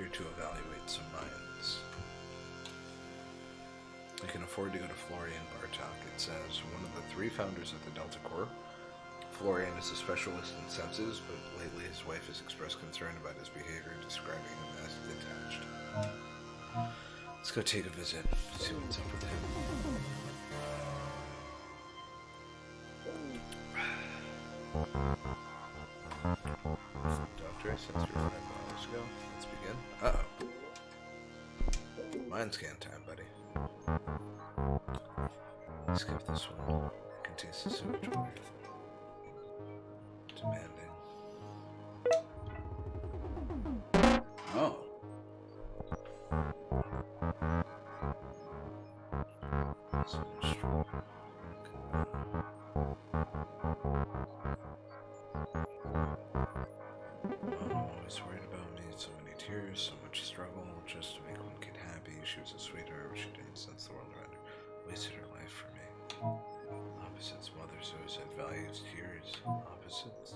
here to evaluate some minds. I can afford to go to Florian Bartok. It says, one of the 3 founders of the Delta Corps. Florian is a specialist in senses, but lately his wife has expressed concern about his behavior, describing him as detached. Let's go take a visit, see what's up with him. Doctor, since we were 5 hours ago, let's begin. Uh-oh. Mind scan time, buddy. Skip this one. Contains the sewage water. Demanding. Oh. So strong. Always worried about me. So many tears, so much struggle, just to make one kid happy. She was a sweetheart she did since the world around her wasted her life for me. Opposites, mothers who said values, tears, opposites.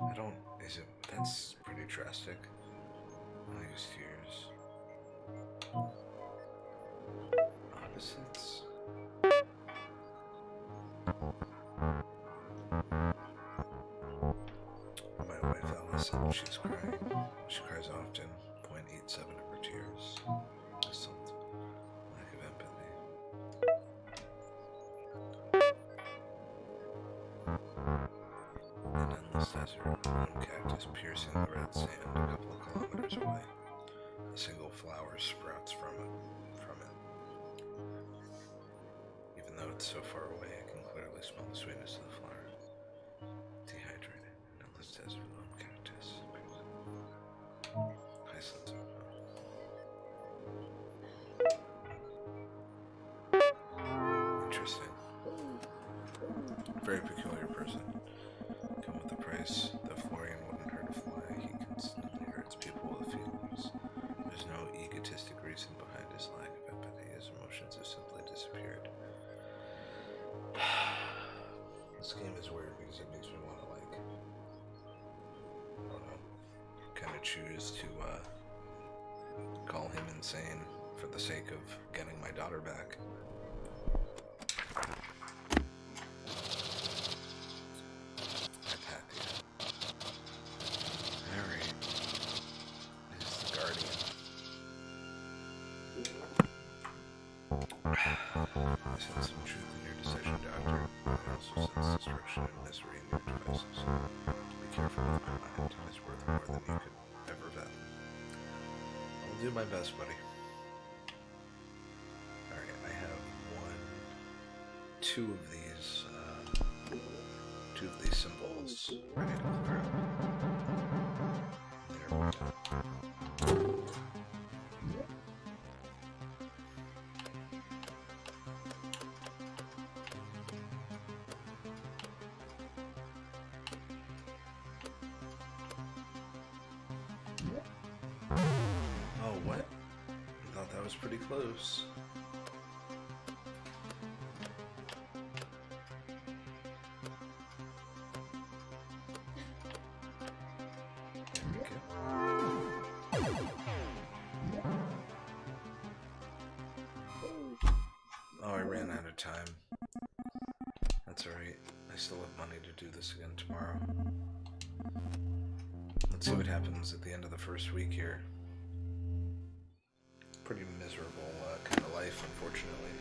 I don't, is it, that's pretty drastic. Values, tears. Opposites. My wife Allison, she's crying. She cries often. 0.87 of her tears. Assault. Lack of empathy. An endless desert. One cactus piercing the red sand a couple of kilometers away. A single flower sprouts from it. Even though it's so far away, I can clearly smell the sweetness of the flower. Dehydrated. An endless desert. Lone cactus. Iceland's interesting. Very peculiar person. Come with the price. The Florian wouldn't hurt a fly. He constantly hurts people with feelings. There's no egotistic reason behind his lack of empathy. His emotions have simply disappeared. This game is weird because it makes me want to, like, I don't know, kind of choose to call him insane for the sake of getting my daughter back. Harry is the guardian. I sense some truth in your decision, Doctor. I also sense destruction and misery in your choices. Be careful with my mind. It is worth more than you could ever bet. I'll do my best, buddy. Alright, I have two of these symbols ready to clear up. There we go. Oh, what? I thought that was pretty close. Oh, I ran out of time. That's alright. I still have money to do this again tomorrow. Let's see what happens at the end of the first week here. Pretty miserable kind of life, unfortunately.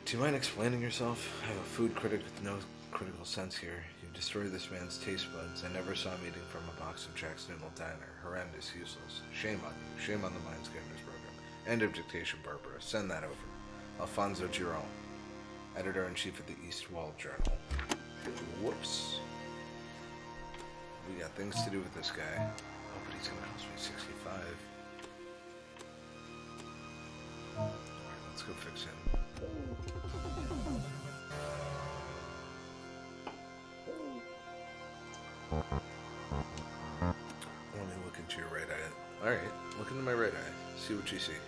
Do you mind explaining yourself? I have a food critic with no critical sense here. You destroyed this man's taste buds. I never saw him eating from a box of Jack's Noodle Diner. Horrendous, useless. Shame on you. Shame on the Mind Scanners program. End of dictation, Barbara. Send that over. Alfonso Giron, Editor-in-Chief of the East Wall Journal. Whoops. We got things to do with this guy. Oh, but he's gonna cost me 65. Alright, let's go fix him. Let me look into your right eye. Alright, look into my right eye. See what you see.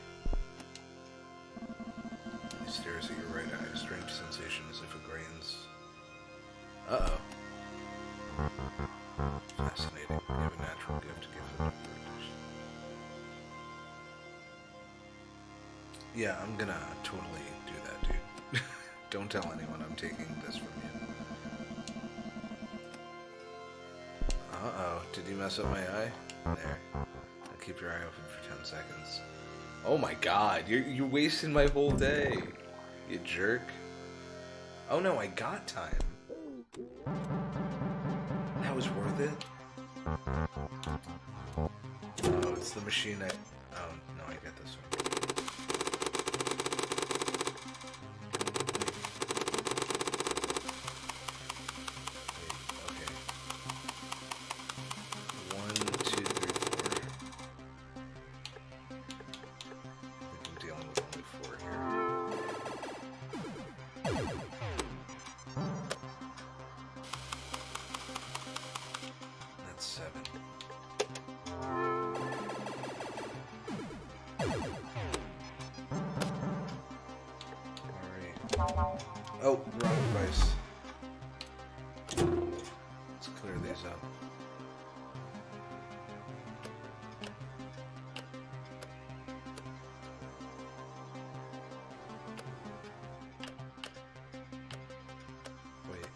He stares at your right eye. A strange sensation as if it grains. Uh-oh. mating. Give a natural gift to give them addition. Yeah, I'm gonna totally do that, dude. Don't tell anyone I'm taking this from you. Uh-oh. Did you mess up my eye? There. Now keep your eye open for 10 seconds. Oh my god, you're wasting my whole day. You jerk. Oh no, I got time. That was worth it? Oh, it's the machine I... Oh, no, I get this one. Wait, okay. 1, 2, 3, 4. I think I'm dealing with only 4 here. That's 7. Oh, wrong device. Let's clear these up. Wait.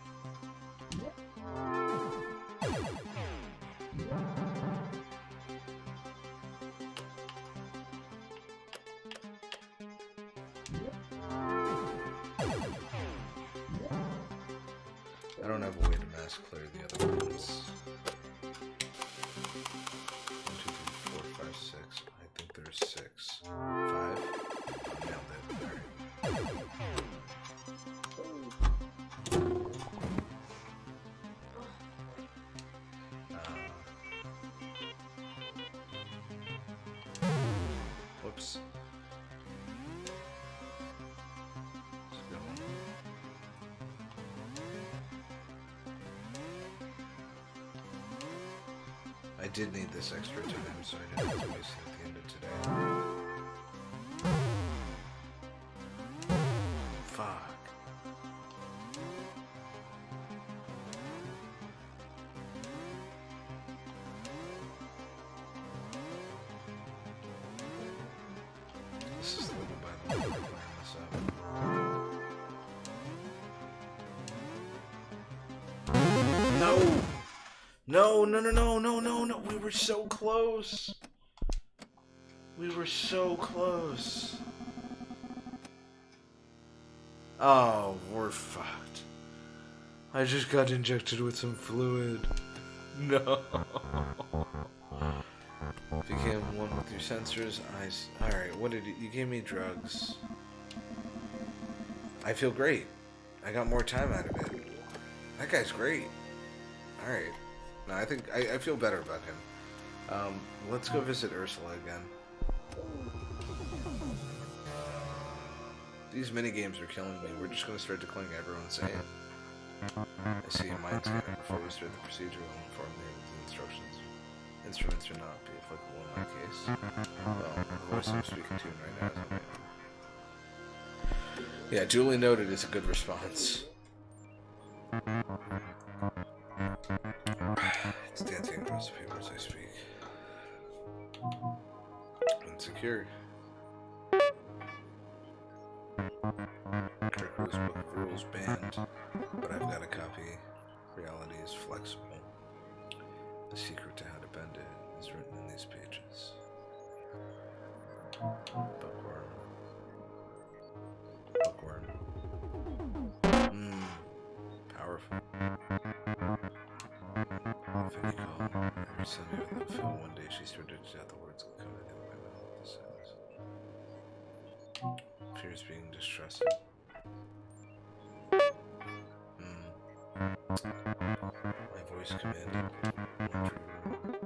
I don't have a way to mass clear the other ones. 1, 2, 3, 4, 5, 6. I think there's 6. 5? Nailed it. Alright. Whoops. Let's go. I did need this extra time, so I didn't have to waste it at the end of today. Fuck. This is little by little playing this up. No! No, no, no, no, no, no, no. We were so close. We were so close. Oh, we're fucked. I just got injected with some fluid. No. Became one with your sensors, eyes. Alright, what did you gave me drugs. I feel great. I got more time out of it. That guy's great. Alright. No, I think I feel better about him. Let's go visit Ursula again. These mini games are killing me. We're just gonna start declaring everyone's saying. I see a mind scanner. Before we start the procedure, we'll inform you of the instructions. Instruments will not be applicable in my case. Well, the voice I'm speaking to right now is on my own. Yeah, duly noted is a good response. It's dancing across the paper as I speak. Insecure. Kirkwood's book of rules banned, but I've got a copy. Reality is flexible. The secret to how to bend it is written in these pages. Bookworm. Bookworm. Powerful. Vinny called. Every Sunday with them Phil. One day she started to shout the words coming in my mouth. The sentence. Fears being distrusted. My voice commanded. One true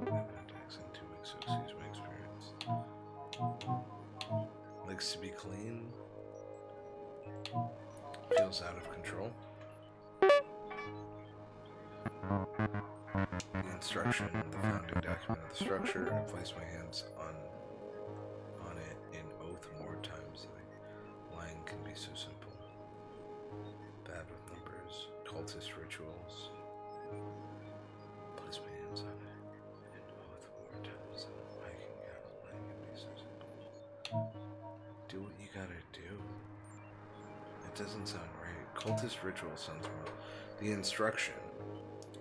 evident accent 2 weeks so excuse my experience. Likes to be clean. Feels out of control. The instruction, the founding document of the structure, I place my hands on it in oath more times than lying can be so simple. Bad with numbers, cultist rituals. Place my hands on it. doesn't sound right. Cultist ritual sounds more. The instruction,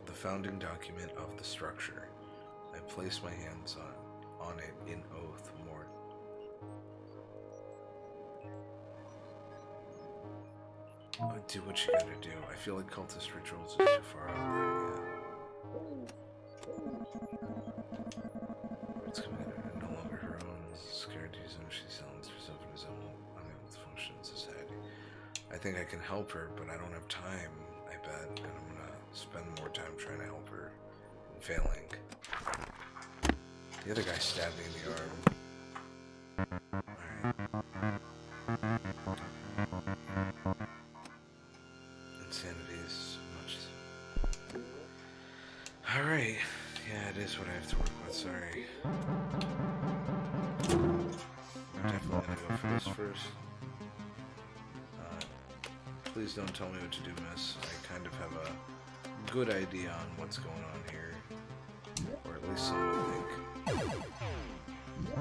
the founding document of the structure. I place my hands on it in oath more. Oh, do what you gotta do. I feel like cultist rituals is too far out there. It's coming out no longer her own. Scared to use them, she sounds herself in his own, unable to function in society. I think I can help her, but I don't have time, I bet, and I'm gonna spend more time trying to help her and failing. The other guy stabbed me in the arm. Alright. Insanity is much. Alright. Yeah, it is what I have to work with, sorry. I'm definitely gonna go for this first. Please don't tell me what to do, miss. I kind of have a good idea on what's going on here. Or at least some would think.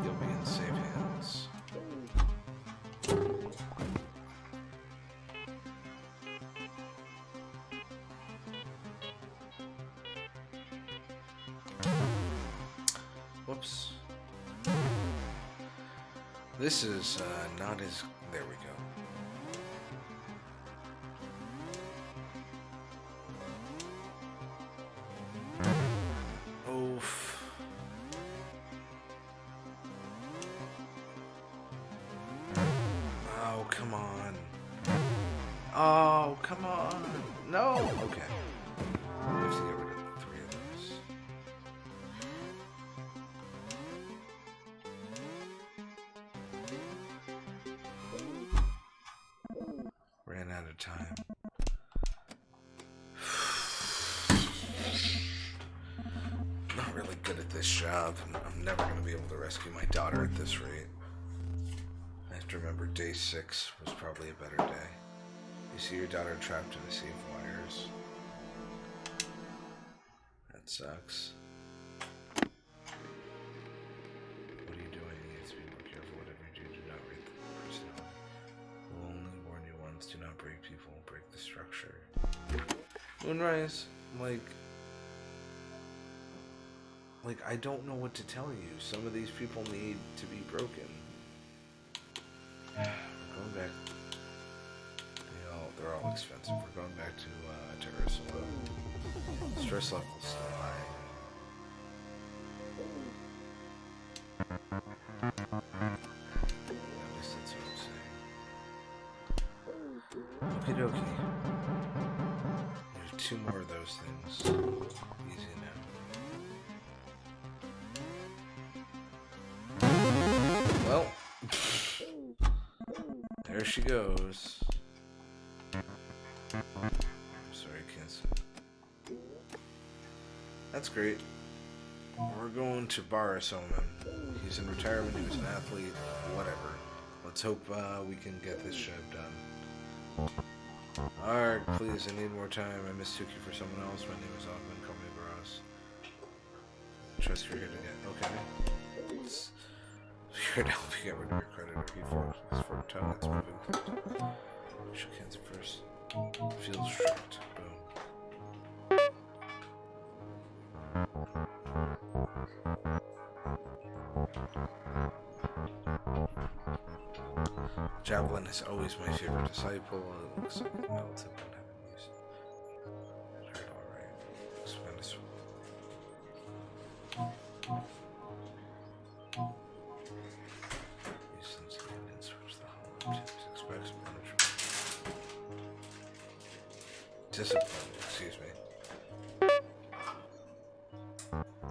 You'll be in safe hands. Whoops. This is not as... There we go. Oh, come on. Oh, come on. No. Okay. I have to get rid of 3 of those. Ran out of time. Not really good at this job. I'm never going to be able to rescue my daughter at this rate. I have to remember day 6 was probably a better day. You see your daughter trapped in a sea of wires. That sucks. What are you doing? You have to be more careful. Whatever you do, do not break the personality. We'll only warn you once. Do not break people. Break the structure. Moonrise, like I don't know what to tell you. Some of these people need to be broken. We're going back. They're all expensive. We're going back to Ursula. Stress level's still high. At least that's what I'm saying. Okie dokie. There's 2 more of those things. Easy now. Well, there she goes. Sorry, kids. That's great. We're going to Boris Oman. He's in retirement, he was an athlete, whatever. Let's hope we can get this job done. Alright, please, I need more time. I mistook you for someone else. My name is Ogman. Call me Boris. Trust you're here to get. Okay. You're here to help you get rid of your creditor. He forked his forked tongue. It's moving. Shook hands first. Feels shocked. Boom. Javelin is always my favorite disciple. It looks like a melted, but haven't used it. Heard alright. Tremendous. Since the Indians switched the hollow tips, expects punishment. Discipline, excuse me.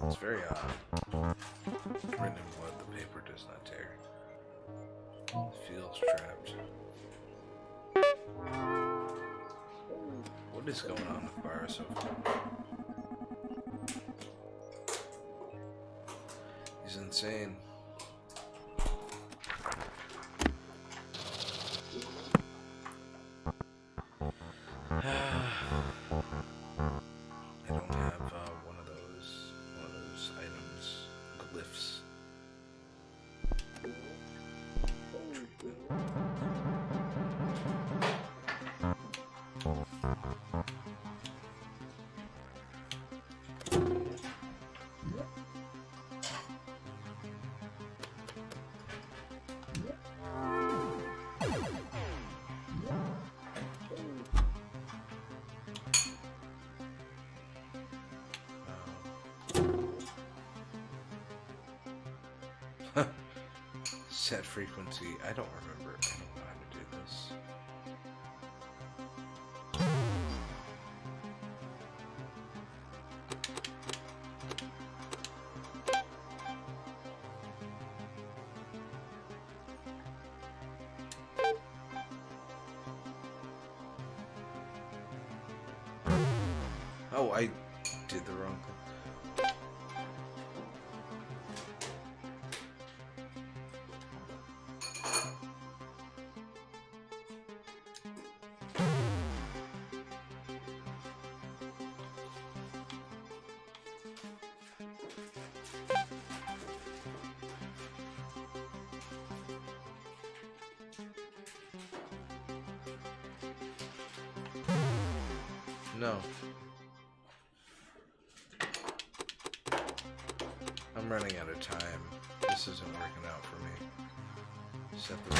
It's very odd. Written in blood, the paper does not tear. Feels trapped. What is going on with Boris so far? He's insane. I don't have one of those items, glyphs. Treatment. Set frequency. I don't remember. I don't know how to do this. Oh, I did the wrong thing. No. I'm running out of time. This isn't working out for me. Set the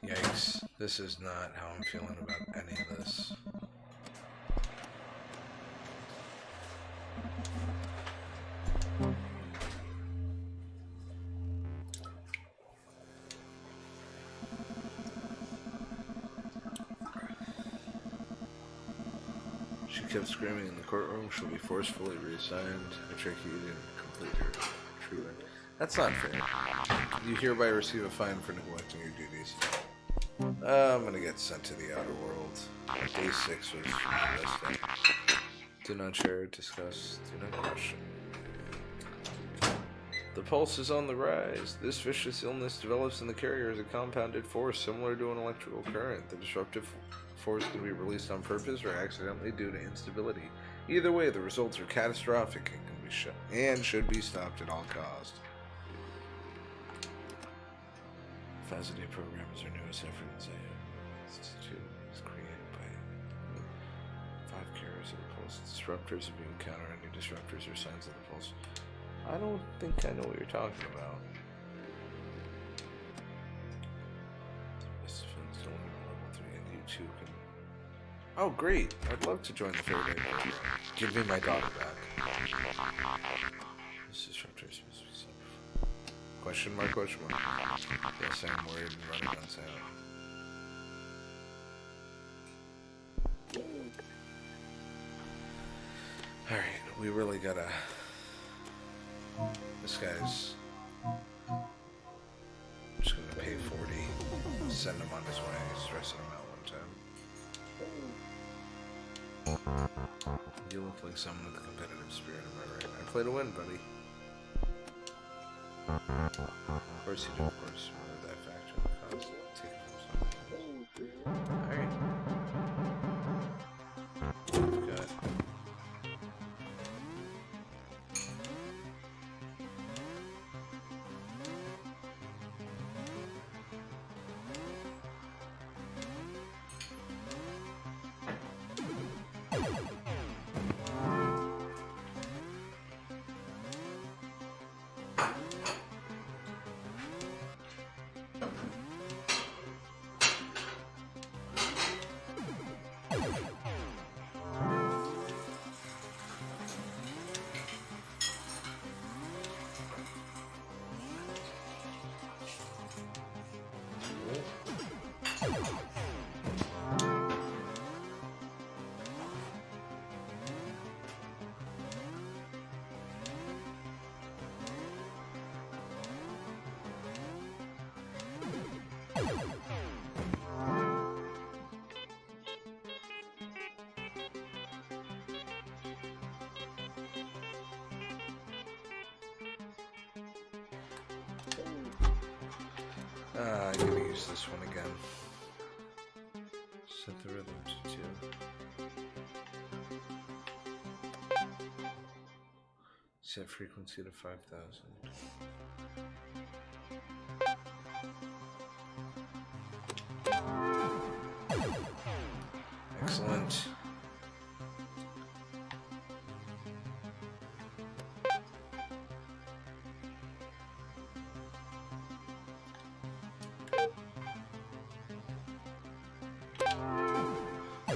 Yikes. This is not how I'm feeling about any of this. She kept screaming in the courtroom. She'll be forcefully reassigned. I trick you didn't complete your treatment. That's not fair. You hereby receive a fine for neglecting your duties. I'm gonna get sent to the outer world. Day 6 was my best day. Do not share, discuss, do not question. The pulse is on the rise. This vicious illness develops in the carrier as a compounded force similar to an electrical current. The disruptive force can be released on purpose or accidentally due to instability. Either way, the results are catastrophic and can be should be stopped at all cost. Fazaday program is our newest effort in Zaya. Institute is created by 5 carriers of the pulse. Disruptors if you encounter any disruptors or signs of the pulse. I don't think I know what you're talking about. This film's only level 3 and you too can... Oh great! I'd love to join the Faraday program. Give me my daughter back. This disruptor is supposed to be safe. Question mark, question mark. Yes, I'm worried and running on sound. Alright, we really gotta... This guy's... I'm just gonna pay 40, send him on his way, stressing him out one time. You look like someone with a competitive spirit, am I right? I play to win, buddy. Of course you do, of course. Remember that faction cost. Take it from someone else. Alright. We've got... I'm gonna use this one again. Set the rhythm to 2. Set frequency to 5,000. Excellent.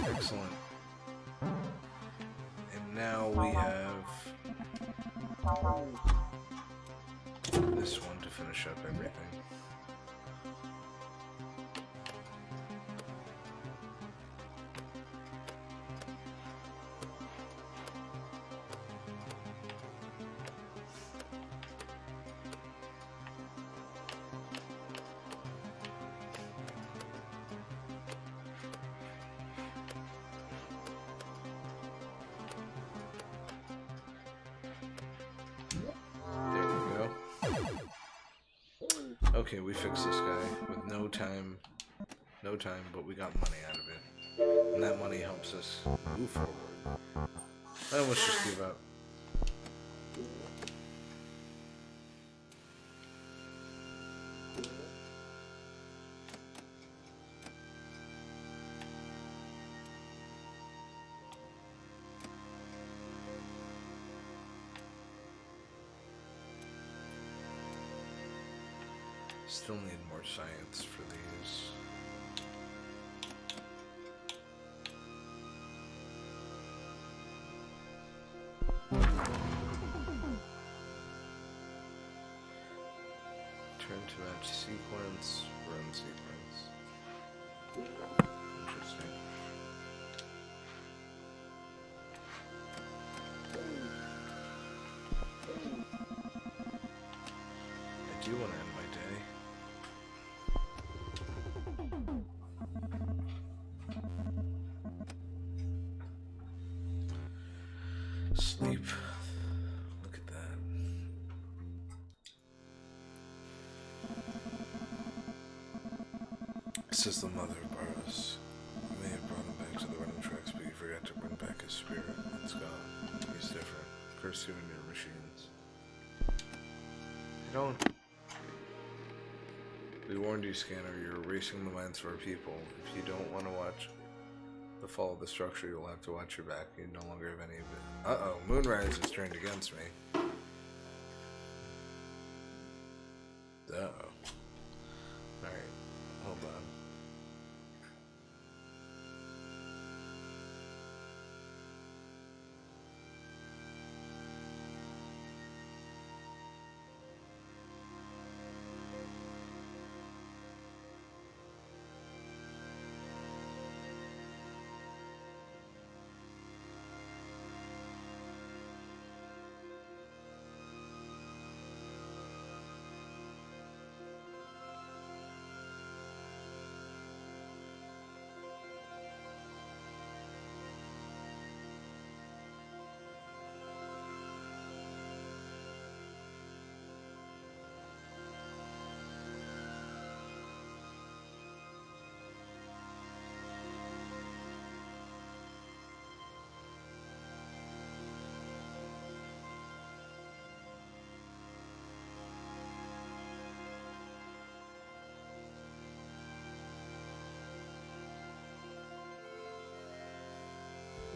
Excellent. now we have this one to finish up everything. Okay, we fixed this guy with no time, but we got money out of it. And that money helps us move forward. Let's just give up. Still need more science for these. Turn to match sequence, run sequence. Interesting. I do want to end my day. Sleep. Look at that. This is the mother of Barros. You may have brought him back to the running tracks, but you forgot to bring back his spirit. It's gone. He's different. Curse you and your machines. I don't. We warned you, Scanner. You're erasing the minds of our people. If you don't want to watch the fall of the structure, you'll have to watch your back. You no longer have any of it. Uh-oh, Moonrise is turned against me. Uh-oh. Alright, hold on.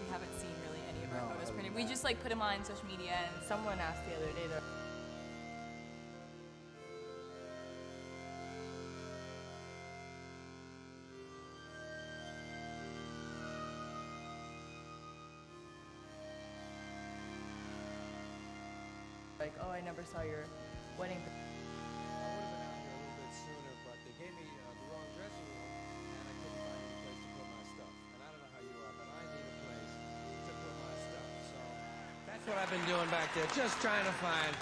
Haven't seen really any of our photos printed. We just like put them on social media, and someone asked the other day that like, oh, I never saw your wedding. I would have been out here a little bit sooner, but they gave me the wrong dressing room, and I couldn't find any place to put my stuff. And I don't know how you are, but I need a place to put my stuff. So that's what I've been doing back there, just trying to find.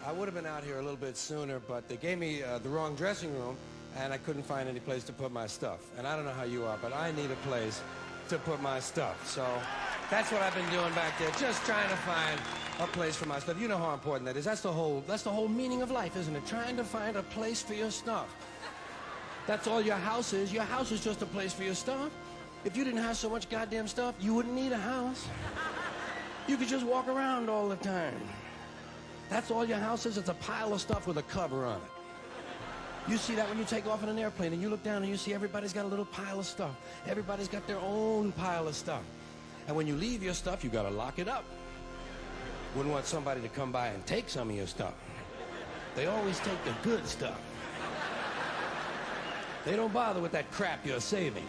I would have been out here a little bit sooner, but they gave me the wrong dressing room, and I couldn't find any place to put my stuff. And I don't know how you are, but I need a place to put my stuff. So that's what I've been doing back there, just trying to find a place for my stuff. You know how important that is. That's the whole meaning of life, isn't it? Trying to find a place for your stuff. That's all your house is. Your house is just a place for your stuff. If you didn't have so much goddamn stuff, you wouldn't need a house. You could just walk around all the time. That's all your house is. It's a pile of stuff with a cover on it. You see that when you take off in an airplane and you look down and you see everybody's got a little pile of stuff. Everybody's got their own pile of stuff. And when you leave your stuff, you got to lock it up. Wouldn't want somebody to come by and take some of your stuff. They always take the good stuff. They don't bother with that crap you're saving.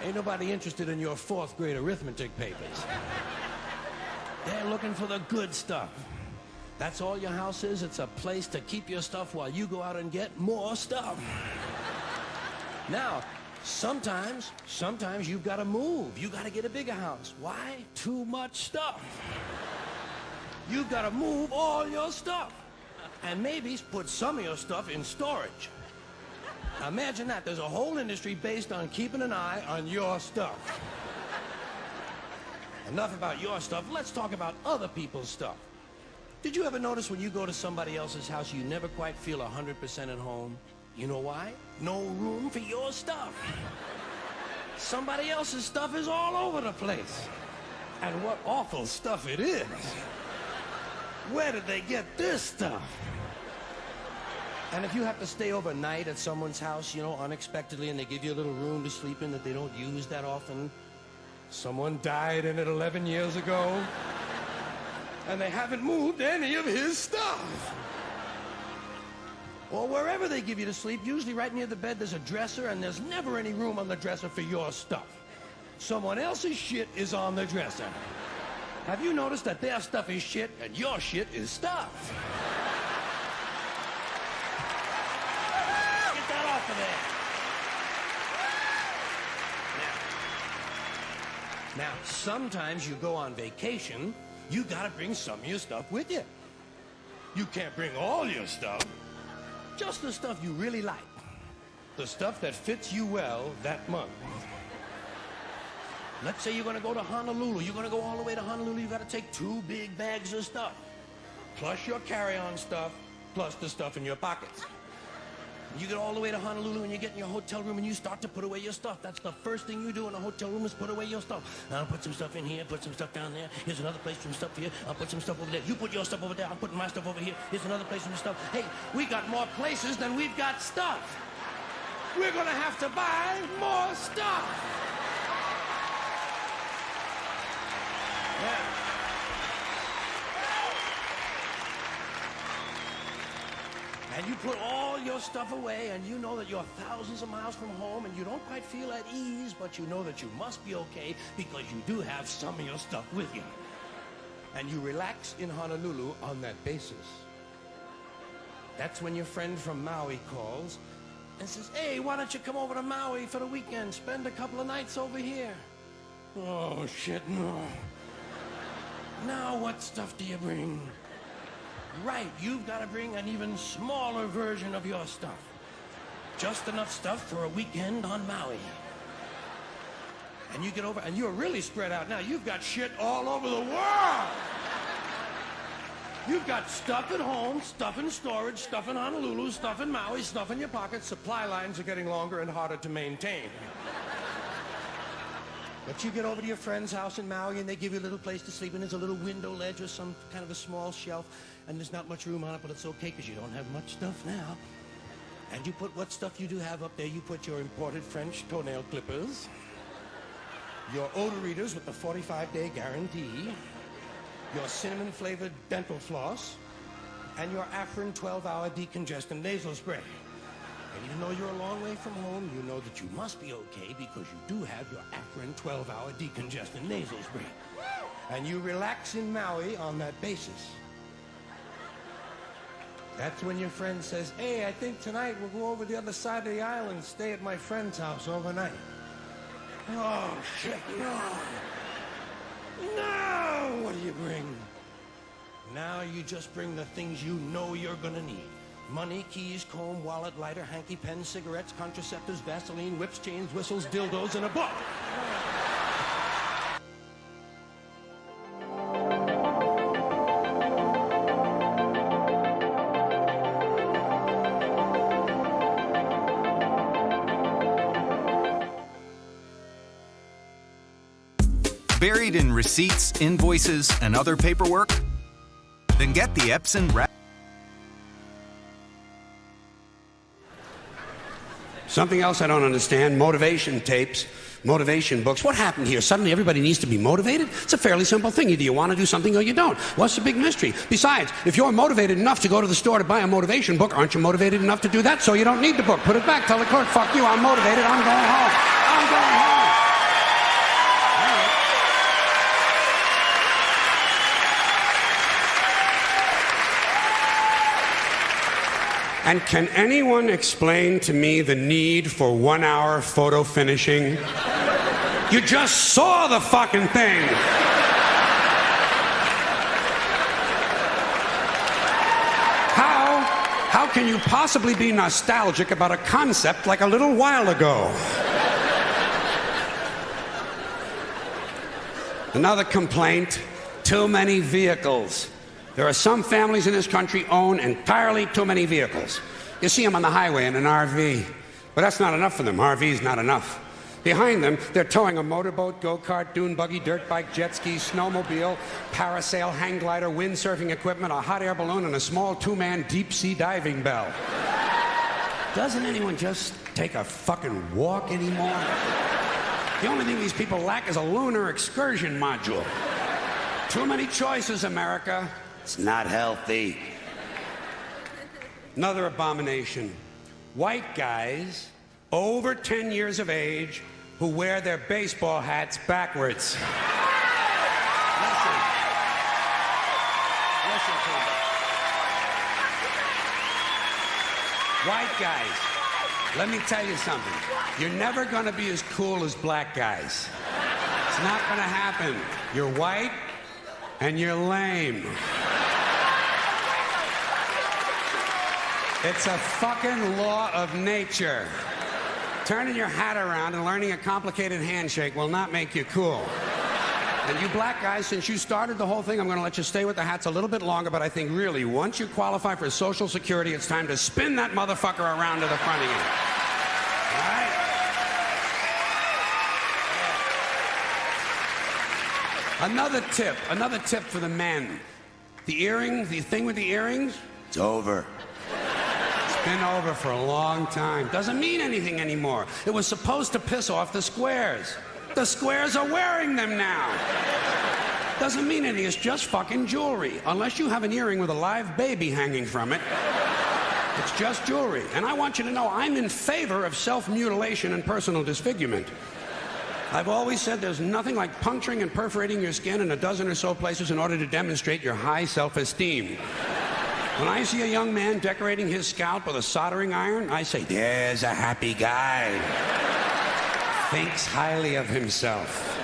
Ain't nobody interested in your 4th grade arithmetic papers. They're looking for the good stuff. That's all your house is. It's a place to keep your stuff while you go out and get more stuff. Now, sometimes you've got to move. You got to get a bigger house. Why? Too much stuff. You've got to move all your stuff. And maybe put some of your stuff in storage. Now imagine that. There's a whole industry based on keeping an eye on your stuff. Enough about your stuff. Let's talk about other people's stuff. Did you ever notice when you go to somebody else's house, you never quite feel 100% at home? You know why? No room for your stuff. Somebody else's stuff is all over the place. And what awful stuff it is. Where did they get this stuff? And if you have to stay overnight at someone's house, you know, unexpectedly, and they give you a little room to sleep in that they don't use that often, someone died in it 11 years ago, and they haven't moved any of his stuff. Or wherever they give you to sleep, usually right near the bed, there's a dresser, and there's never any room on the dresser for your stuff. Someone else's shit is on the dresser. Have you noticed that their stuff is shit and your shit is stuff? Get that off of there. Now, sometimes you go on vacation, you gotta bring some of your stuff with you. You can't bring all your stuff, just the stuff you really like. The stuff that fits you well that month. Let's say you're gonna go to Honolulu. You're gonna go all the way to Honolulu. You gotta take 2 big bags of stuff, plus your carry-on stuff, plus the stuff in your pockets. You get all the way to Honolulu and you get in your hotel room and you start to put away your stuff. That's the first thing you do in a hotel room is put away your stuff. I'll put some stuff in here, put some stuff down there. Here's another place for some stuff here. I'll put some stuff over there. You put your stuff over there. I'm putting my stuff over here. Here's another place for some stuff. Hey, we got more places than we've got stuff. We're gonna have to buy more stuff. Yeah. And you put all your stuff away, and you know that you're thousands of miles from home, and you don't quite feel at ease, but you know that you must be okay because you do have some of your stuff with you. And you relax in Honolulu on that basis. That's when your friend from Maui calls and says, hey, why don't you come over to Maui for the weekend? Spend a couple of nights over here. Oh, shit, no. Now what stuff do you bring? Right, you've got to bring an even smaller version of your stuff. Just enough stuff for a weekend on Maui. And you get over, and you're really spread out now. You've got shit all over the world. You've got stuff at home, stuff in storage, stuff in Honolulu, stuff in Maui, stuff in your pockets. Supply lines are getting longer and harder to maintain. But you get over to your friend's house in Maui and they give you a little place to sleep, and there's a little window ledge or some kind of a small shelf, and there's not much room on it, but it's okay because you don't have much stuff now. And you put what stuff you do have up there. You put your imported French toenail clippers, your odor readers with the 45-day guarantee, your cinnamon-flavored dental floss, and your Afrin 12-hour decongestant nasal spray. And even though you're a long way from home, you know that you must be okay because you do have your Afrin 12-hour decongestant nasal spray. And you relax in Maui on that basis. That's when your friend says, hey, I think tonight we'll go over the other side of the island and stay at my friend's house overnight. Oh, shit, no. No! What do you bring? Now you just bring the things you know you're gonna need. Money, keys, comb, wallet, lighter, hanky, pen, cigarettes, contraceptives, Vaseline, whips, chains, whistles, dildos, and a book. Buried in receipts, invoices, and other paperwork? Then get the Epson Wrap. Something else I don't understand, motivation tapes, motivation books. What happened here? Suddenly everybody needs to be motivated? It's a fairly simple thing. Either you want to do something or you don't. What's the big mystery? Besides, if you're motivated enough to go to the store to buy a motivation book, aren't you motivated enough to do that? So you don't need the book. Put it back. Tell the clerk, fuck you, I'm motivated. I'm going home. I'm going home. And can anyone explain to me the need for 1 hour photo finishing? You just saw the fucking thing. How can you possibly be nostalgic about a concept like a little while ago? Another complaint, too many vehicles. There are some families in this country own entirely too many vehicles. You see them on the highway in an RV. But that's not enough for them. RV's not enough. Behind them, they're towing a motorboat, go-kart, dune buggy, dirt bike, jet ski, snowmobile, parasail, hang glider, windsurfing equipment, a hot air balloon, and a small two-man deep-sea diving bell. Doesn't anyone just take a fucking walk anymore? The only thing these people lack is a lunar excursion module. Too many choices, America. It's not healthy. Another abomination. White guys over 10 years of age who wear their baseball hats backwards. Listen to me. White guys, let me tell you something. You're never going to be as cool as black guys. It's not going to happen. You're white and you're lame. It's a fucking law of nature. Turning your hat around and learning a complicated handshake will not make you cool. And you black guys, since you started the whole thing, I'm going to let you stay with the hats a little bit longer, but I think really, once you qualify for Social Security, it's time to spin that motherfucker around to the front again. All right? Another tip for the men. The earrings, the thing with the earrings, it's over. Been over for a long time. Doesn't mean anything anymore. It was supposed to piss off the squares. The squares are wearing them now. Doesn't mean anything. It's just fucking jewelry. Unless you have an earring with a live baby hanging from it. It's just jewelry. And I want you to know I'm in favor of self-mutilation and personal disfigurement. I've always said there's nothing like puncturing and perforating your skin in a dozen or so places in order to demonstrate your high self-esteem. When I see a young man decorating his scalp with a soldering iron, I say, there's a happy guy. Thinks highly of himself.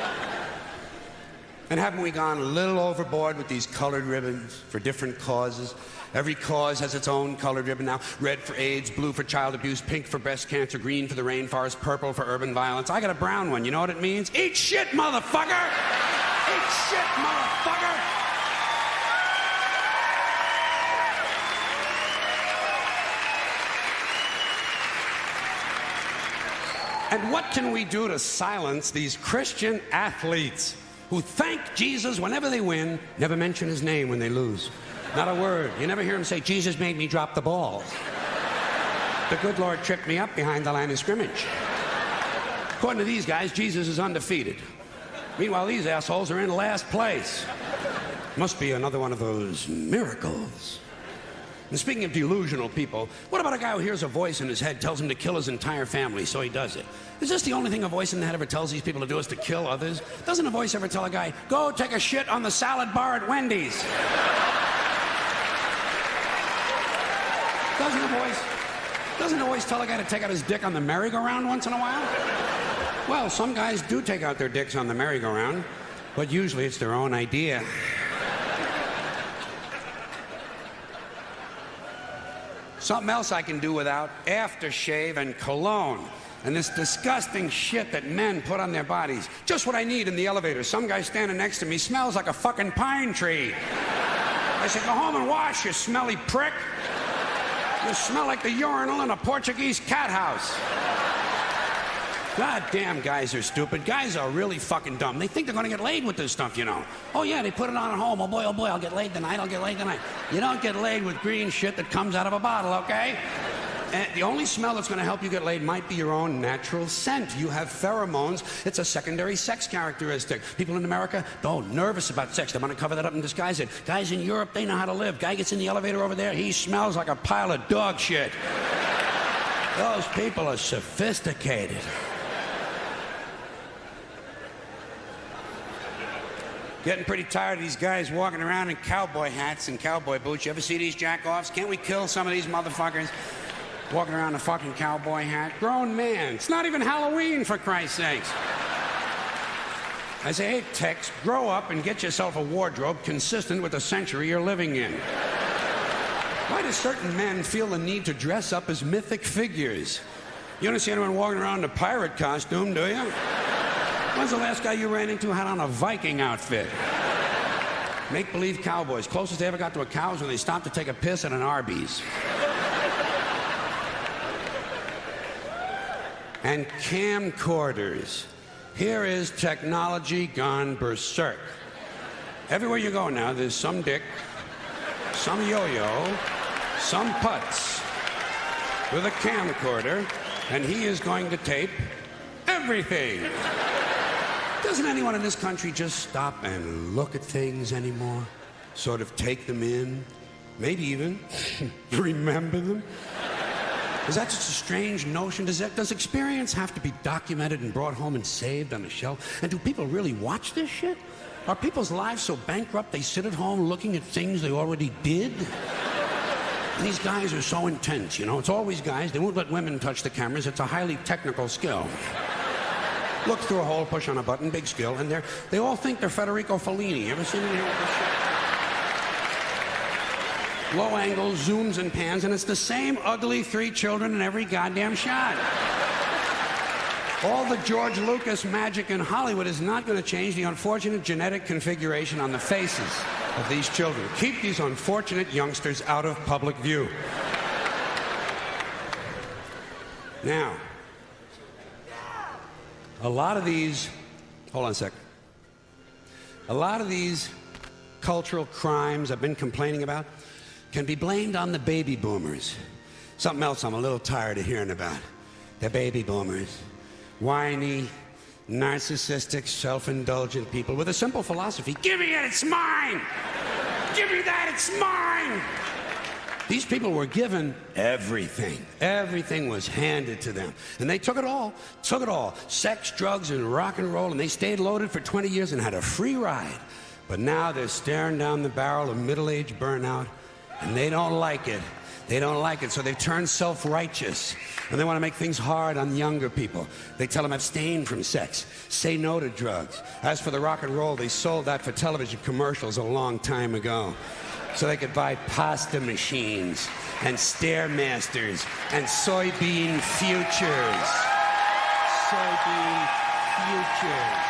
And haven't we gone a little overboard with these colored ribbons for different causes? Every cause has its own colored ribbon now. Red for AIDS, blue for child abuse, pink for breast cancer, green for the rainforest, purple for urban violence. I got a brown one. You know what it means? Eat shit, motherfucker! Eat shit, motherfucker! And what can we do to silence these Christian athletes who thank Jesus whenever they win, never mention his name when they lose? Not a word. You never hear him say, Jesus made me drop the ball. The good Lord tripped me up behind the line of scrimmage. According to these guys, Jesus is undefeated. Meanwhile, these assholes are in last place. Must be another one of those miracles. And speaking of delusional people, what about a guy who hears a voice in his head, tells him to kill his entire family, so he does it? Is this the only thing a voice in the head ever tells these people to do, is to kill others? Doesn't a voice ever tell a guy, go take a shit on the salad bar at Wendy's? Doesn't a voice tell a guy to take out his dick on the merry-go-round once in a while? Well, some guys do take out their dicks on the merry-go-round, but usually it's their own idea. Something else I can do without, aftershave and cologne. And this disgusting shit that men put on their bodies. Just what I need in the elevator. Some guy standing next to me smells like a fucking pine tree. I said, go home and wash, you smelly prick. You smell like the urinal in a Portuguese cat house. God damn, guys are stupid. Guys are really fucking dumb. They think they're gonna get laid with this stuff, you know. Oh yeah, they put it on at home. Oh boy, I'll get laid tonight, You don't get laid with green shit that comes out of a bottle, okay? And the only smell that's gonna help you get laid might be your own natural scent. You have pheromones. It's a secondary sex characteristic. People in America, nervous about sex. They wanna cover that up and disguise it. Guys in Europe, they know how to live. Guy gets in the elevator over there, he smells like a pile of dog shit. Those people are sophisticated. Getting pretty tired of these guys walking around in cowboy hats and cowboy boots. You ever see these jack-offs? Can't we kill some of these motherfuckers walking around in a fucking cowboy hat? Grown man. It's not even Halloween, for Christ's sakes. I say, hey, Tex, grow up and get yourself a wardrobe consistent with the century you're living in. Why do certain men feel the need to dress up as mythic figures? You don't see anyone walking around in a pirate costume, do you? When's the last guy you ran into had on a Viking outfit? Make-believe cowboys. Closest they ever got to a cow is when they stopped to take a piss at an Arby's. And camcorders. Here is technology gone berserk. Everywhere you go now, there's some dick, some yo-yo, some putz with a camcorder, and he is going to tape everything. Doesn't anyone in this country just stop and look at things anymore? Sort of take them in? Maybe even remember them? Is that just a strange notion? Does experience have to be documented and brought home and saved on a shelf? And do people really watch this shit? Are people's lives so bankrupt they sit at home looking at things they already did? And these guys are so intense, you know? It's always guys. They won't let women touch the cameras. It's a highly technical skill. Look through a hole, push on a button, big skill, and they all think they're Federico Fellini. You ever seen any of this shit? Low angles, zooms, and pans, and it's the same ugly 3 children in every goddamn shot. All the George Lucas magic in Hollywood is not going to change the unfortunate genetic configuration on the faces of these children. Keep these unfortunate youngsters out of public view. Now, a lot of these, hold on a sec. A lot of these cultural crimes I've been complaining about can be blamed on the baby boomers. Something else I'm a little tired of hearing about. The baby boomers. Whiny, narcissistic, self-indulgent people with a simple philosophy. Give me it, it's mine! Give me that, it's mine! These people were given everything. Everything was handed to them. And they took it all. Took it all. Sex, drugs, and rock and roll. And they stayed loaded for 20 years and had a free ride. But now they're staring down the barrel of middle-age burnout. And they don't like it. They don't like it, so they've turned self-righteous. And they want to make things hard on younger people. They tell them abstain from sex, say no to drugs. As for the rock and roll, they sold that for television commercials a long time ago. So they could buy pasta machines and Stairmasters and soybean futures. Soybean futures.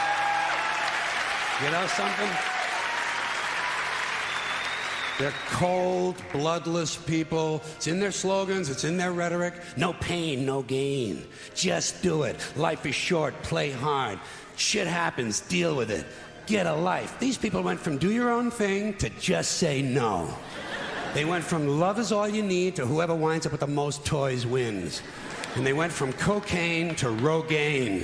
You know something? They're cold, bloodless people. It's in their slogans, it's in their rhetoric. No pain, no gain. Just do it. Life is short, play hard. Shit happens, deal with it. Get a life. These people went from do your own thing to just say no. They went from love is all you need to whoever winds up with the most toys wins. And they went from cocaine to Rogaine.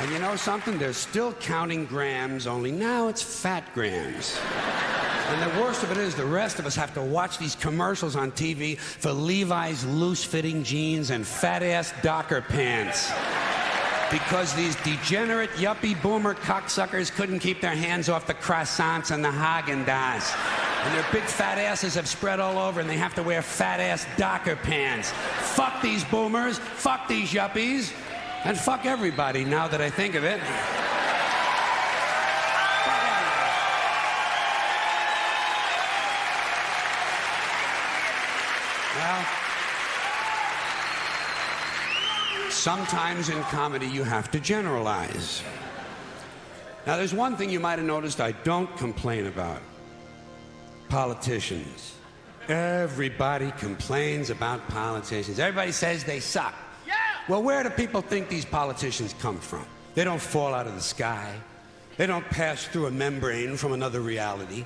And you know something? They're still counting grams, only now it's fat grams. And the worst of it is the rest of us have to watch these commercials on TV for Levi's loose-fitting jeans and fat-ass Docker pants. Because these degenerate, yuppie, boomer cocksuckers couldn't keep their hands off the croissants and the Haagen-Dazs. And their big fat asses have spread all over and they have to wear fat-ass Docker pants. Fuck these boomers, fuck these yuppies. And fuck everybody, now that I think of it. Well, sometimes in comedy you have to generalize. Now, there's one thing you might have noticed I don't complain about. Politicians. Everybody complains about politicians. Everybody says they suck. Well, where do people think these politicians come from? They don't fall out of the sky. They don't pass through a membrane from another reality.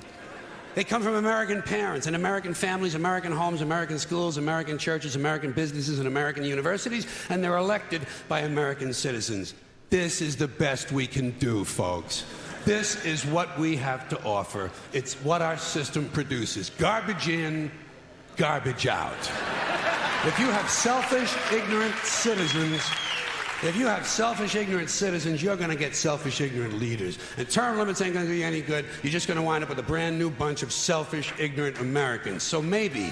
They come from American parents and American families, American homes, American schools, American churches, American businesses, and American universities, and they're elected by American citizens. This is the best we can do, folks. This is what we have to offer. It's what our system produces. Garbage in, garbage out. If you have selfish, ignorant citizens, you're going to get selfish, ignorant leaders. And term limits ain't going to do you any good. You're just going to wind up with a brand new bunch of selfish, ignorant Americans. So maybe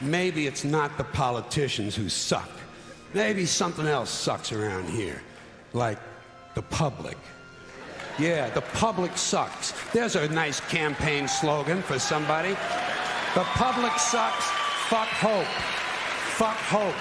it's not the politicians who suck. Maybe something else sucks around here, like the public. Yeah, the public sucks. There's a nice campaign slogan for somebody. The public sucks. Fuck hope. Fuck hope.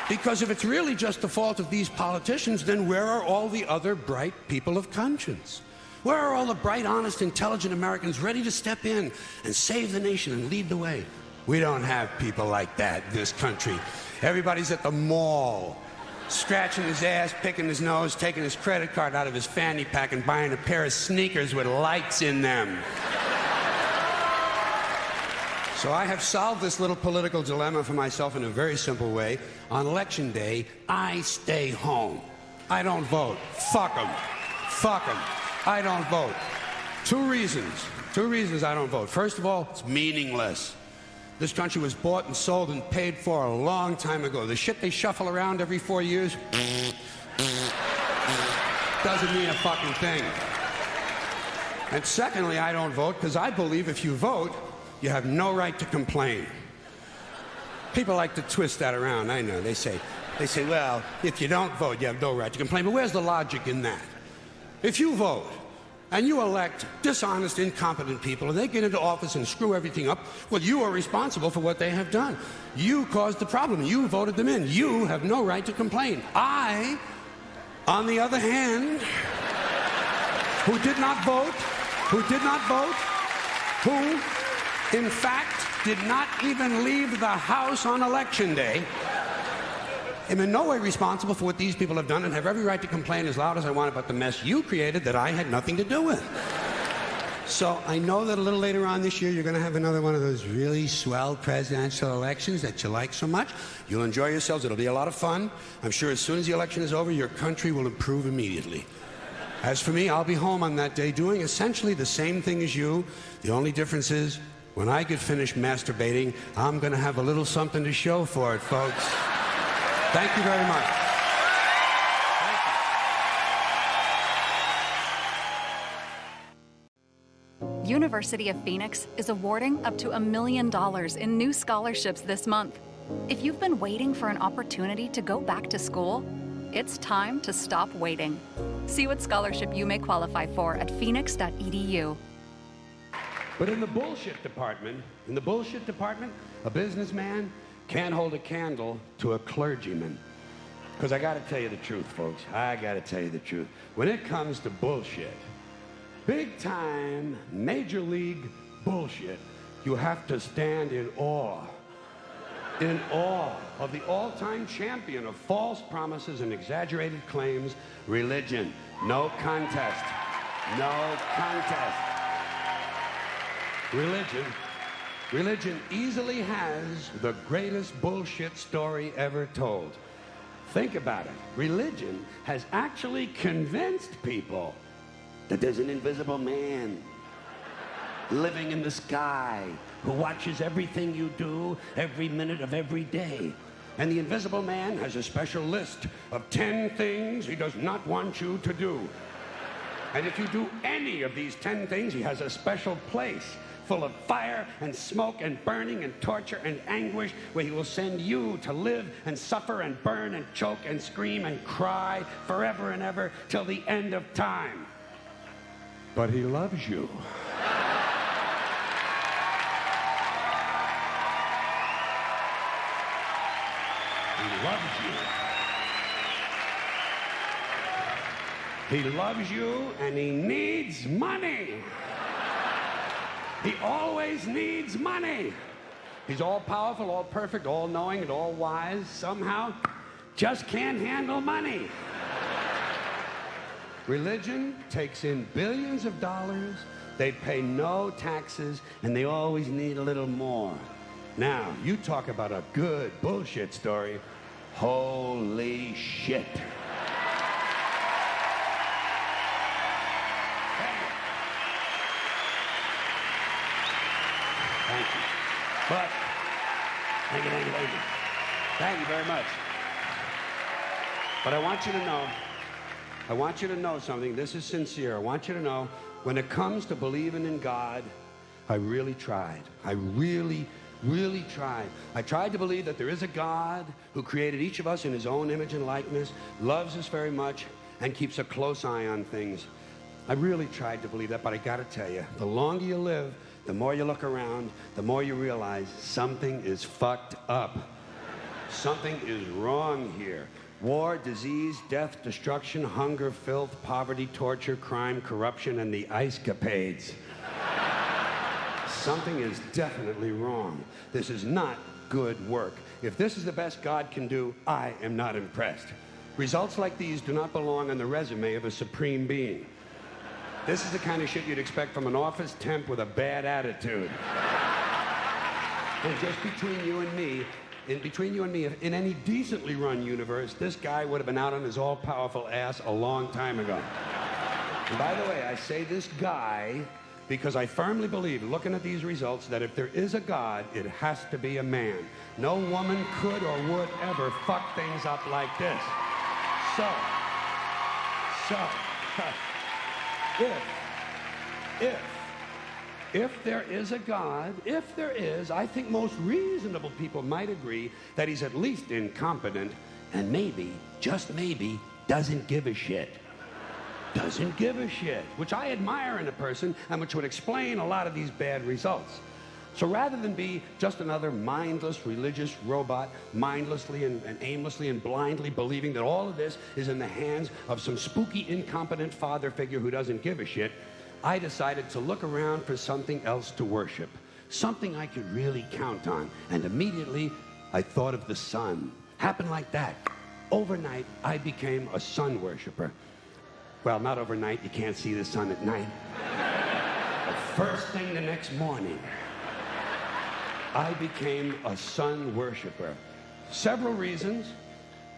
Because if it's really just the fault of these politicians, then where are all the other bright people of conscience? Where are all the bright, honest, intelligent Americans ready to step in and save the nation and lead the way? We don't have people like that in this country. Everybody's at the mall, scratching his ass, picking his nose, taking his credit card out of his fanny pack and buying a pair of sneakers with lights in them. So I have solved this little political dilemma for myself in a very simple way. On election day, I stay home. I don't vote. Fuck them. Fuck them. I don't vote. Two reasons I don't vote. First of all, it's meaningless. This country was bought and sold and paid for a long time ago. The shit they shuffle around every 4 years doesn't mean a fucking thing. And secondly, I don't vote because I believe if you vote, you have no right to complain. People like to twist that around, I know. They say, well, if you don't vote, you have no right to complain. But where's the logic in that? If you vote and you elect dishonest, incompetent people and they get into office and screw everything up, well, you are responsible for what they have done. You caused the problem. You voted them in. You have no right to complain. I, on the other hand, who did not vote, who in fact did not even leave the house on election day, am in no way responsible for what these people have done and have every right to complain as loud as I want about the mess you created that I had nothing to do with. So I know that a little later on this year you're going to have another one of those really swell presidential elections that you like so much. You'll enjoy yourselves. It'll be a lot of fun. I'm sure as soon as the election is over, your country will improve immediately. As for me, I'll be home on that day doing essentially the same thing as you. The only difference is, when I get finished masturbating, I'm going to have a little something to show for it, folks. Thank you very much. University of Phoenix is awarding up to $1 million in new scholarships this month. If you've been waiting for an opportunity to go back to school, it's time to stop waiting. See what scholarship you may qualify for at phoenix.edu. But in the bullshit department, a businessman can't hold a candle to a clergyman. Because I got to tell you the truth, folks. I got to tell you the truth. When it comes to bullshit, big time, major league bullshit, you have to stand in awe of the all-time champion of false promises and exaggerated claims, religion. No contest. No contest. Religion easily has the greatest bullshit story ever told. Think about it. Religion has actually convinced people that there's an invisible man living in the sky who watches everything you do every minute of every day. And the invisible man has a special list of 10 things he does not want you to do. And if you do any of these 10 things, he has a special place full of fire and smoke and burning and torture and anguish, where he will send you to live and suffer and burn and choke and scream and cry forever and ever till the end of time. But he loves you. He loves you. He loves you, and he needs money. He always needs money. He's all-powerful, all-perfect, all-knowing, and all-wise. Somehow, just can't handle money. Religion takes in billions of dollars. They pay no taxes, and they always need a little more. Now, you talk about a good bullshit story. Holy shit. Thank you, thank you, thank you. Thank you very much. But I want you to know something. This is sincere. I want you to know, when it comes to believing in God, I really tried. I really tried. I tried to believe that there is a God who created each of us in his own image and likeness, loves us very much, and keeps a close eye on things. I really tried to believe that, but I gotta tell you, the longer you live, the more you look around, the more you realize something is fucked up. Something is wrong here. War, disease, death, destruction, hunger, filth, poverty, torture, crime, corruption, and the ice capades. Something is definitely wrong. This is not good work. If this is the best God can do, I am not impressed. Results like these do not belong on the resume of a supreme being. This is the kind of shit you'd expect from an office temp with a bad attitude. And just between you and me, in any decently run universe, this guy would have been out on his all-powerful ass a long time ago. And by the way, I say this guy because I firmly believe, looking at these results, that if there is a God, it has to be a man. No woman could or would ever fuck things up like this. If there is a God, if there is, I think most reasonable people might agree that he's at least incompetent and maybe, just maybe, doesn't give a shit. Doesn't give a shit, which I admire in a person and which would explain a lot of these bad results. So rather than be just another mindless religious robot, mindlessly and aimlessly and blindly believing that all of this is in the hands of some spooky, incompetent father figure who doesn't give a shit, I decided to look around for something else to worship, something I could really count on. And immediately, I thought of the sun. Happened like that. Overnight, I became a sun worshiper. Well, not overnight. You can't see the sun at night. But first thing the next morning, I became a sun worshiper. Several reasons.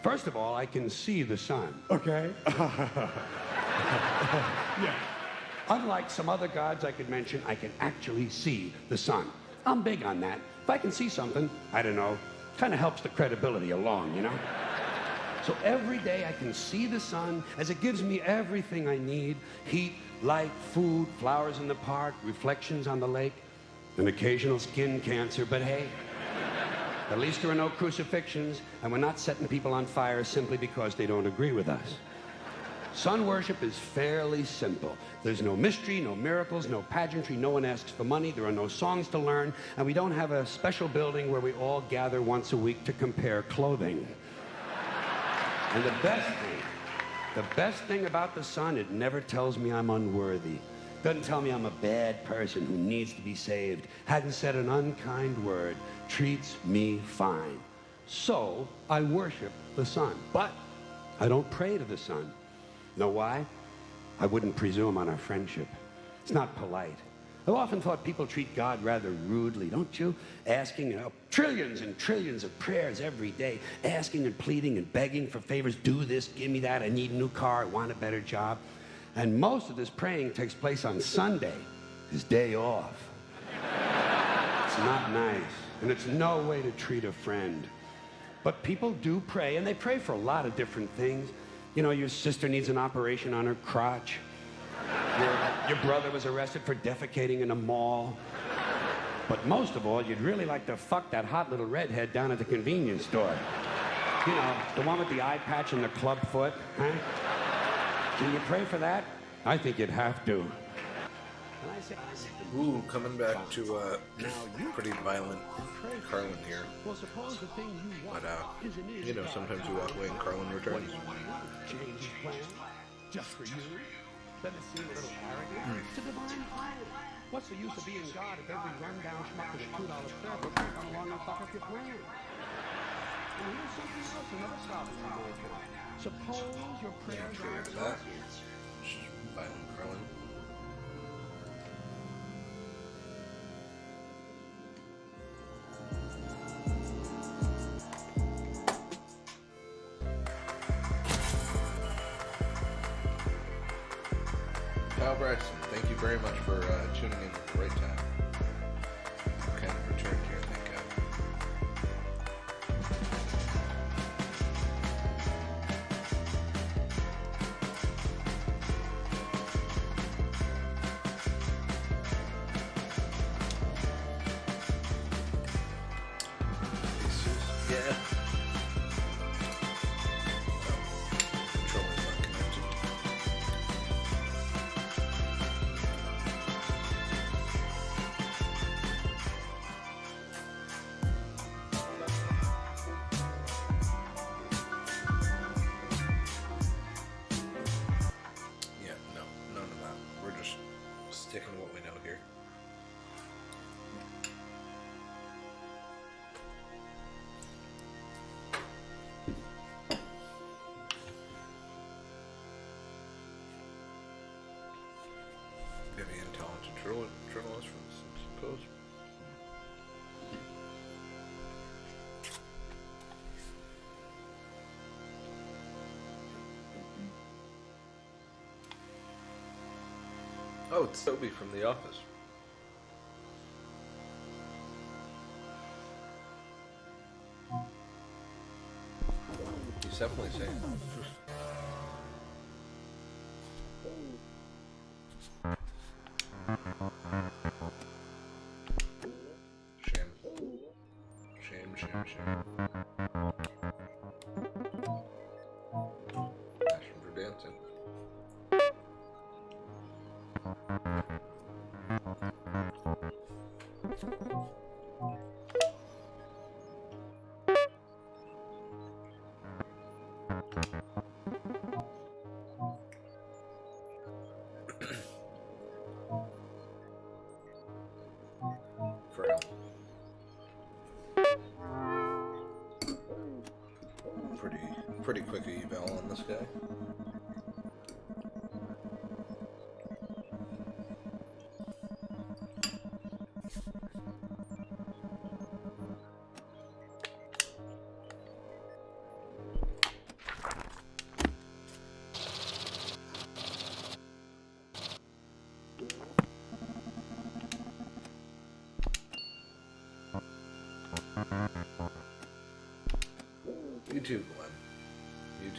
First of all, I can see the sun, okay? Yeah. Unlike some other gods I could mention, I can actually see the sun. I'm big on that. If I can see something, I don't know, kind of helps the credibility along, you know? So every day I can see the sun as it gives me everything I need: heat, light, food, flowers in the park, reflections on the lake, an occasional skin cancer, but hey, at least there are no crucifixions, and we're not setting people on fire simply because they don't agree with us. Sun worship is fairly simple. There's no mystery, no miracles, no pageantry, no one asks for money, there are no songs to learn, and we don't have a special building where we all gather once a week to compare clothing. And the best thing about the sun, it never tells me I'm unworthy. Doesn't tell me I'm a bad person who needs to be saved, hadn't said an unkind word, treats me fine. So I worship the sun, but I don't pray to the sun. Know why? I wouldn't presume on our friendship. It's not polite. I've often thought people treat God rather rudely, don't you? Asking trillions and trillions of prayers every day, asking and pleading and begging for favors. Do this, give me that, I need a new car, I want a better job. And most of this praying takes place on Sunday, his day off. It's not nice, and it's no way to treat a friend. But people do pray, and they pray for a lot of different things. You know, your sister needs an operation on her crotch. Your brother was arrested for defecating in a mall. But most of all, you'd really like to fuck that hot little redhead down at the convenience store. You know, the one with the eye patch and the club foot, huh? Can you pray for that? I think you'd have to. Ooh, coming back to pretty violent Carlin here. But, you know, sometimes you walk away and Carlin returns. Change his plan just for you. Doesn't it seem a little arrogant? It's a divine plan. What's the use of being God if every rundown schmuck with a $2 fare will come along and fuck up your plan? And here's something else, another problem in America. Suppose your prayers are exhausted. Violent Carlin. Kyle Braxton, thank you very much for tuning in at the right time. What kind of return do you think of? Oh, it's Toby from The Office. He's definitely saying. Shame. Shame, shame, shame. Passion for dancing. Frail. Pretty quick eval on this guy. You too, Glenn. You too.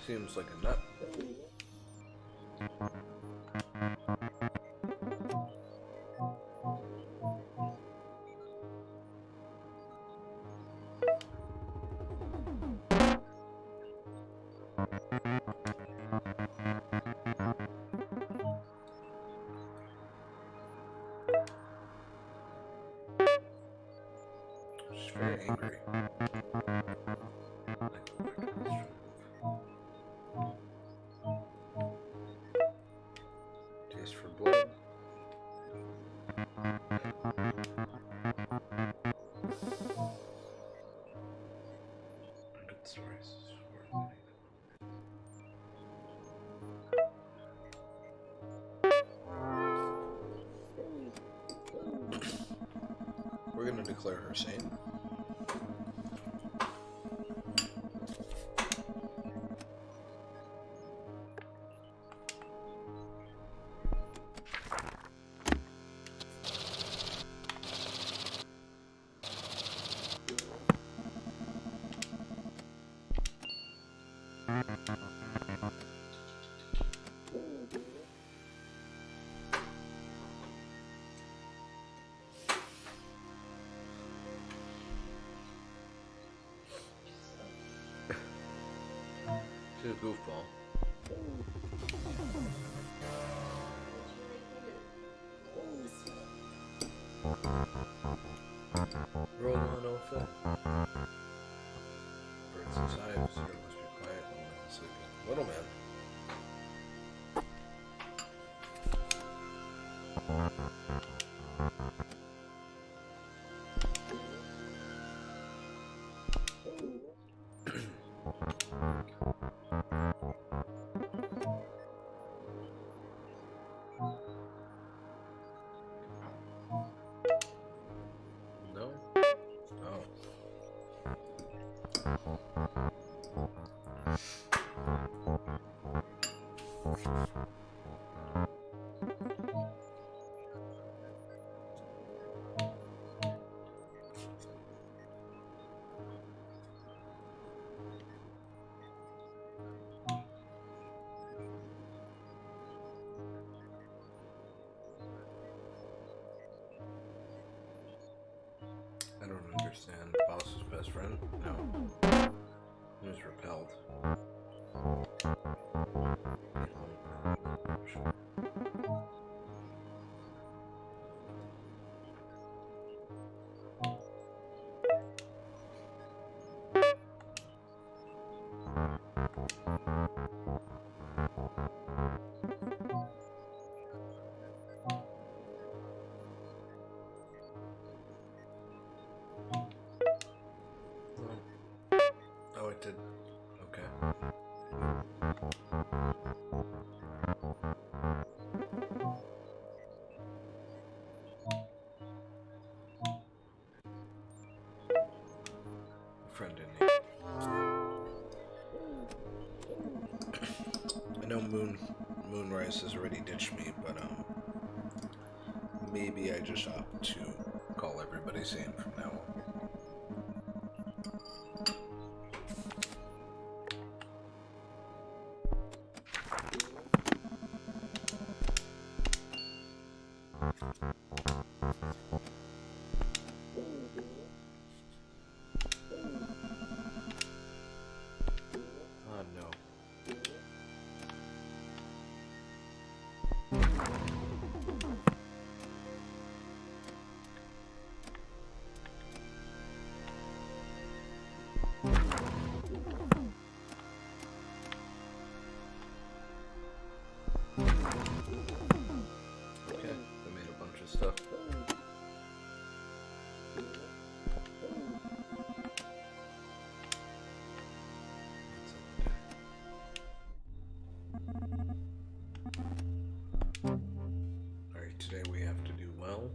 Seems like a nut. She's very angry. Taste for blood. Good stories. We're gonna declare her saint. She's a goofball. Roll on over. Birds inside, so must be quiet and sleeping. Little man. No? Oh. I don't understand. Boss's best friend? No. He was repelled. know Moonrise has already ditched me, but maybe I just opt to call everybody sane from now on. Oh no. Okay, I made a bunch of stuff. Alright, today we have to do well.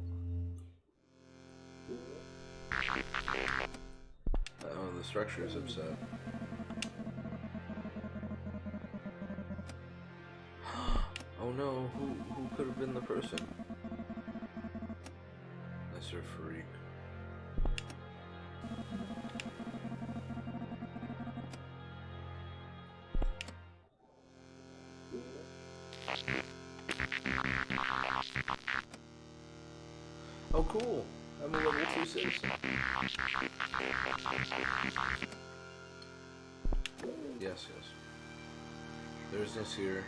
Oh, the structure is upset. Oh no, who could have been the person? Lesser freak. Oh cool! I'm a level 2 citizen. Yes, yes. There's this here.